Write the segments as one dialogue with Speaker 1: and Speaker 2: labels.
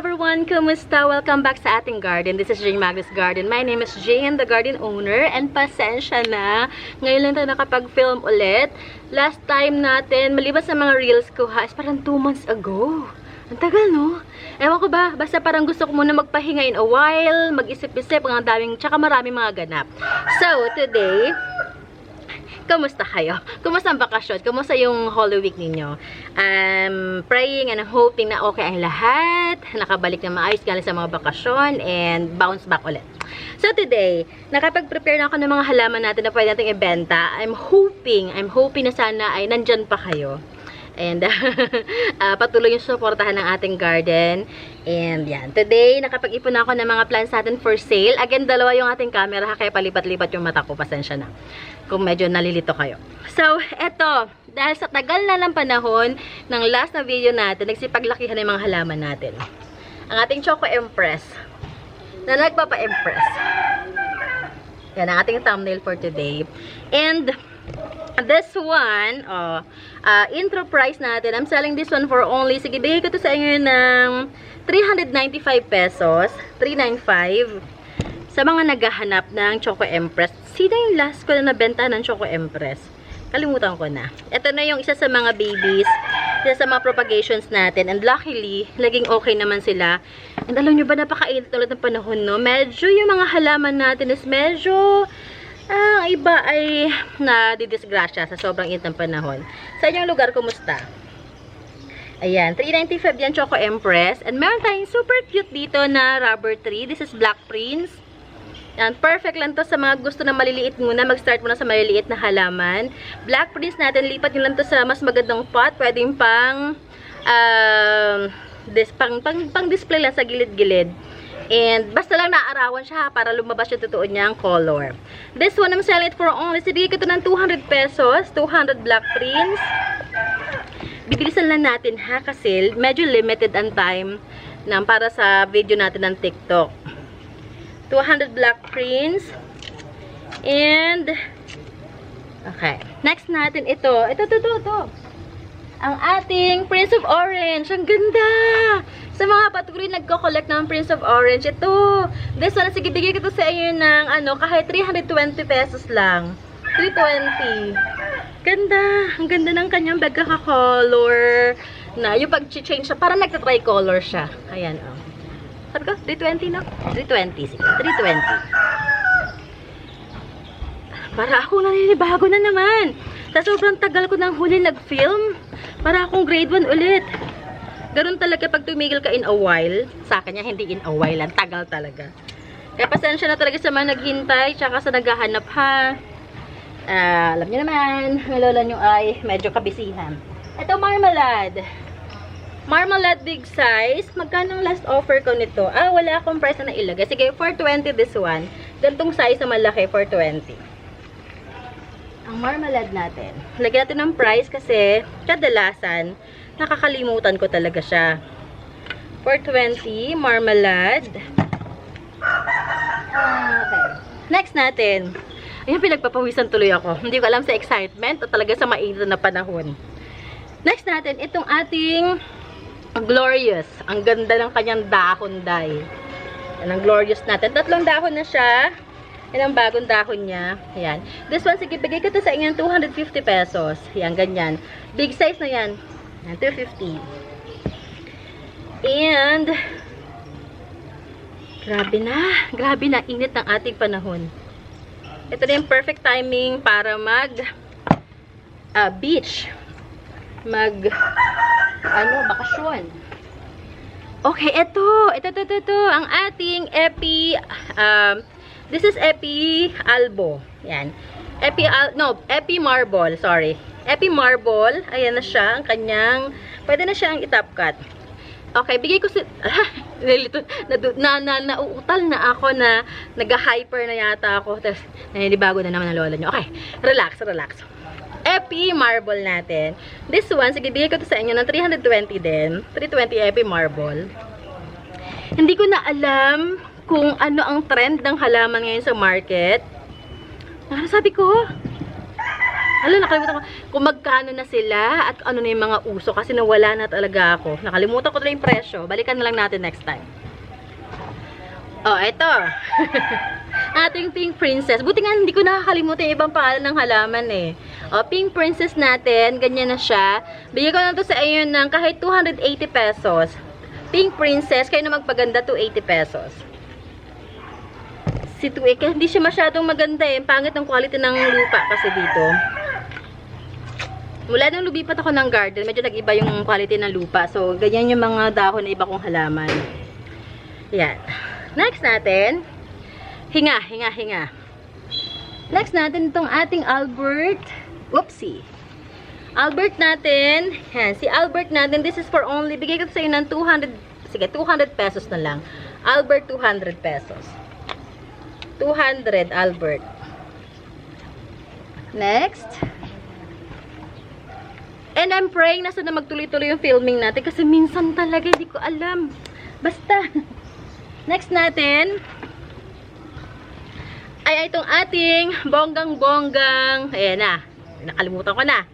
Speaker 1: everyone! Kumusta? Welcome back sa ating garden. This is Jane Magnus Garden. My name is Jane, the garden owner. And pasensya na. Ngayon lang tayo nakapag-film ulit. Last time natin, maliban sa mga reels ko ha, is parang 2 months ago. Ang tagal, no? Ewan ko ba, basta parang gusto ko muna magpahinga in a while, mag-isip-isip, ang daming, tsaka maraming mga ganap. So, today, kamusta kayo? Kumusta ang bakasyon? Kumusta yung Holy Week ninyo? I'm praying and hoping na okay ang lahat. Nakabalik na maayos galing sa mga bakasyon and bounce back ulit. So today, nakapag-prepare na ako ng mga halaman natin na pwede natin ibenta. I'm hoping na sana ay nandyan pa kayo. And patuloy yung suportahan ng ating garden. And yan. Today, nakapag-ipon ako ng mga plants natin for sale. Again, dalawa yung ating camera, kaya palipat-lipat yung mata ko. Pasensya na kung medyo nalilito kayo. So, eto. Dahil sa tagal na ng panahon ng last na video natin, nagsipaglakihan ng mga halaman natin. Ang ating Choco Empress na nagpapa-empress. Yan ang ating thumbnail for today. And this one, intro price natin, I'm selling this one for only, sige, bigay ko to sa inyo ng 395 pesos, 395 sa mga naghahanap ng Choco Empress. Sino yung last ko na nabenta ng Choco Empress? Kalimutan ko na. Ito na yung isa sa mga babies, isa sa mga propagations natin, and luckily, naging okay naman sila. And alam nyo ba, napakainit ulit ng panahon, no? Medyo yung mga halaman natin is medyo ang iba ay nadidisgrasya sa sobrang init ng panahon. Sa inyong lugar, kumusta? Ayan, 395 yan, Choco Empress. And meron tayong super cute dito na rubber tree. This is Black Prince. Yan, perfect lang to sa mga gusto na maliliit muna. Mag-start muna sa maliliit na halaman. Black Prince natin, lipat nyo lang to sa mas magandang pot. Pwedeng pang display lang sa gilid-gilid. And basta lang naarawan siya para lumabas yung totoo niyang color. This one, I'm selling it for only, sibigay ko ito ng 200 pesos. 200 Black Prince. Bibilisan lang natin ha, kasi medyo limited ang time para sa video natin ng TikTok. 200 Black Prince. And okay, next natin ito. Ito. Ang ating Prince of Orange. Ang ganda! Sa mga patuloy nagko-collect ng Prince of Orange, ito. This one, sige, bigay ko to sa inyo ng kahit 320 pesos lang. 320. Ganda! Ang ganda ng kanyang pagkaka-color. Na, yung pag-change siya, parang nagta-tricolor siya. Ayan, oh. Sabi ko, 320 na? 320, sige. 320. Para akong naninibago na naman. Sa sobrang tagal ko nang huli nag-film, para akong grade 1 ulit. Ganun talaga pag tumigil ka in a while. Sa akin niya, hindi in a while. Ang tagal talaga. Kaya pasensya na talaga sa mga naghintay, tsaka sa naghahanap ha. Alam niyo naman, ang lola nyo ay medyo kabisihan. Ito, marmalade. Marmalade big size. Magkano ang last offer ko nito? Wala akong price na nailagay. Sige, 420 this one. Gantong size na malaki, 420. Ang marmalade natin. Lagyan natin ng price kasi kadalasan, nakakalimutan ko talaga siya. 420, marmalade. Okay. Next natin. Ayun, pinagpapawisan tuloy ako. Hindi ko alam sa excitement o talaga sa mainit na panahon. Next natin, itong ating Glorious. Ang ganda ng kanyang dahon, day. Yan ang Glorious natin. 3 dahon na siya. Yan ang bagong dahon niya. Ayan. This one, sige, bigay ko to sa inyo 250 pesos. Yan, ganyan. Big size na yan. Yan, 250. And, grabe na, init ng ating panahon. Ito na yung perfect timing para beach. Bakasyon. Okay, ito. Ang ating this is Epi Albo. Yan. Epi Marble, sorry. Epi Marble. Ayan na siya, ang kanyang, pwede na siyang i-top cut. Okay, bigay ko si, nauutal na ako na, nag-hyper na yata ako. Tapos, naninibago na naman ang lola nyo. Okay, relax. Epi Marble natin. This one, sige, bigay ko to sa inyo ng 320 din. 320 Epi Marble. Hindi ko na alam kung ano ang trend ng halaman ngayon sa market. Ano sabi ko? Alam, nakalimutan ko kung magkano na sila at ano na yung mga uso kasi nawala na talaga ako. Nakalimutan ko na yung presyo. Balikan na lang natin next time. Oh, eto. Ating Pink Princess. Buti nga hindi ko nakakalimutan yung ibang pangalan ng halaman eh. O, Pink Princess natin. Ganyan na siya. Bigyan ko na to sa inyo ng kahit 280 pesos. Pink Princess. Kayo na magpaganda, 280 pesos. Si Tuik, hindi siya masyadong maganda eh. Pangit ng quality ng lupa kasi dito. Mula nang lumipat ako ng garden, medyo nag-iba yung quality ng lupa. So, ganyan yung mga dahon na iba kong halaman. Yan. Next natin, hinga. Next natin itong ating Albert. Whoopsie. Albert natin. Yan. Si Albert natin, this is for only, bigay ko sa inyo ng 200, sige, 200 pesos na lang. Albert, 200 pesos. 200, Albert. Next. And I'm praying na sana magtuloy-tuloy yung filming natin kasi minsan talaga hindi ko alam. Basta. Next natin ay itong ating bonggang-bonggang. Ayan na. Nakalimutan ko na.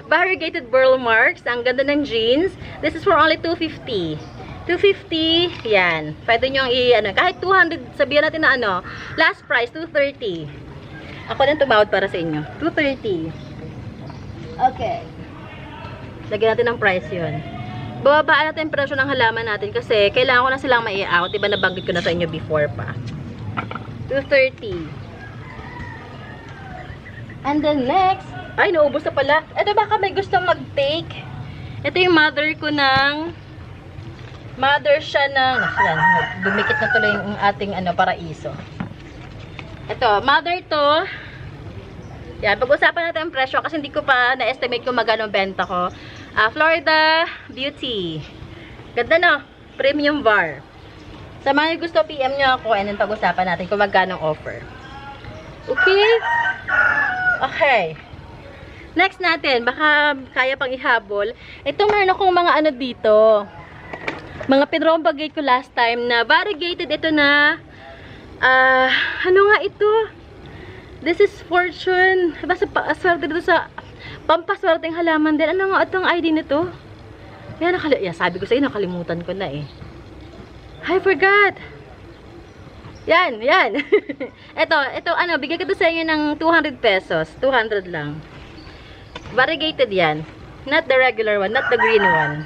Speaker 1: Variegated burl marks. Ang ganda ng jeans. This is for only 250. 250, yan. Pwede nyo kahit 200, sabihan natin na last price, 230. Ako din tumawad para sa inyo. 230. Okay. Lagyan natin ng price yun. Bababaan natin yung presyo ng halaman natin kasi kailangan ko na silang mai-out. Diba nabanggit ko na sa inyo before pa. 230. And then next, ay, naubos na pala. Ito baka may gusto mag-take. Ito yung mother ko ng siya ng, yan, dumikit na tuloy yung ating paraiso. Ito, mother to. Yan, pag-usapan natin ang presyo kasi hindi ko pa na-estimate kung magkano benta ko. Florida Beauty. Ganda no? Premium bar. Sa mga gusto, PM nyo ako and then pag-usapan natin kung magkano offer. Okay? Okay. Next natin, baka kaya pang ihabol. Ito meron akong mga dito. Mga pinromba gate ko last time na variegated ito na ano nga ito? This is fortune. Basta swerte dito sa pampaswerteng halaman din. Ano nga itong ID nito? Yan, sabi ko sa inyo, nakalimutan ko na eh. I forgot. Yan. ito bigay ko to sa inyo ng 200 pesos. 200 lang. Variegated yan. Not the regular one, not the green one.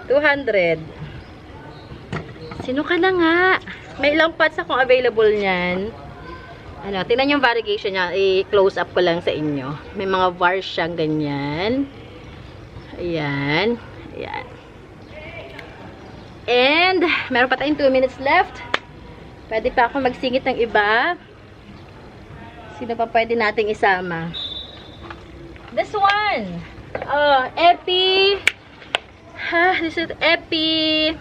Speaker 1: 200. Sino ka na nga? May ilang pots akong available niyan. Tingnan yung variegation niya. I-close up ko lang sa inyo. May mga bars siyang ganyan. Ayan. And, meron pa tayong 2 minutes left. Pwede pa ako magsingit ng iba. Sino pa pwede nating isama? This one. Epi. This is Epi.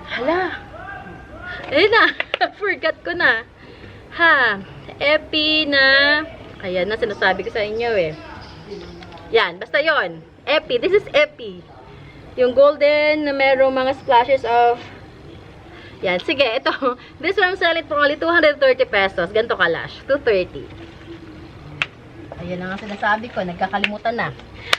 Speaker 1: Hala. Ayun na. Forgot ko na. Epi na. Ayan na, sinasabi ko sa inyo eh. Yan, basta yon. Epi. This is Epi. Yung golden na merong mga splashes of... Yan, sige, ito. This one, I'm selling for only 230 pesos. Ganito kalash. 230. Ayan na nga sinasabi ko. Nagkakalimutan na.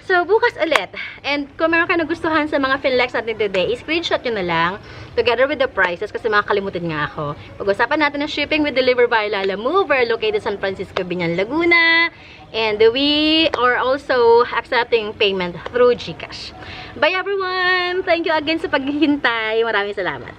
Speaker 1: So, bukas ulit. And kung meron kayo nagustuhan sa mga Finlex natin today, i-screenshot nyo na lang together with the prices kasi makakalimutan nga ako. Pag-usapan natin ng shipping with deliver by Lala Mover located San Francisco, Binyan, Laguna. And we are also accepting payment through GCash. Bye everyone! Thank you again sa paghihintay. Maraming salamat.